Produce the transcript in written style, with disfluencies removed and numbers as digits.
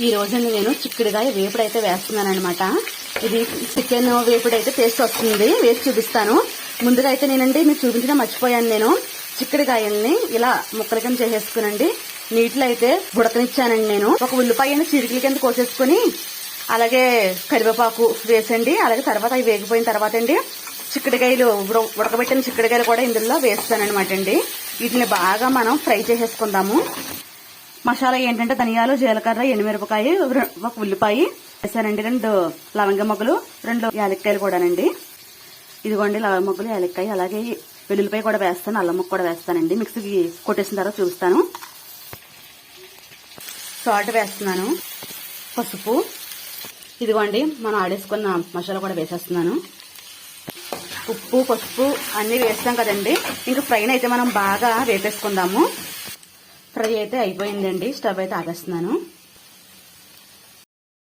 ఈ రోజండి నేను చిక్కుడుగాయ వేపుడు అయితే వేస్తున్నాను అనమాట. ఇది చికెన్ వేపుడు అయితే టేస్ట్ వస్తుంది, వేసి చూపిస్తాను. ముందుగా అయితే నేనండి మీకు చూపించడం మర్చిపోయాను. నేను చిక్కుడుగాయల్ని ఇలా ముక్కల కింద చేసేసుకునండి నీటిలో అయితే ఉడకనిచ్చానండి. నేను ఒక ఉల్లిపాయని చిరుకుల కింద కోసేసుకుని అలాగే కరివేపాకు వేసండి. అలాగే తర్వాత అవి వేగిపోయిన తర్వాత అండి చిక్కుడుకాయలు ఉడకబెట్టిన చిక్కుడుకాయలు కూడా ఇందులో వేస్తానమాట అండి. వీటిని బాగా మనం ఫ్రై చేసేసుకుందాము. మసాలా ఏంటంటే ధనియాలు, జీలకర్ర, ఎండుమిరపకాయ, ఒక ఉల్లిపాయ వేసానండి, 2 లవంగ మొగ్గలు, 2 యాలక్కాయలు కూడానండి. ఇదిగోండి లవంగ మొగ్గలు, యాలక్కాయ, అలాగే వెల్లుల్లిపాయ కూడా వేస్తాను, అల్లం ముక్క కూడా వేస్తానండి. మిక్సీకి కొట్టేసిన తర్వాత చూపిస్తాను. సాల్ట్ వేస్తున్నాను, పసుపు, ఇదిగోండి మనం ఆడేసుకున్న మసాలా కూడా వేసేస్తున్నాను. ఉప్పు, పసుపు అన్నీ వేస్తాం కదండి. ఇంకా ఫ్రైని అయితే మనం బాగా వేపేసుకుందాము. ఫ్రై అయితే అయిపోయిందండి, స్టవ్ అయితే ఆపేస్తున్నాను.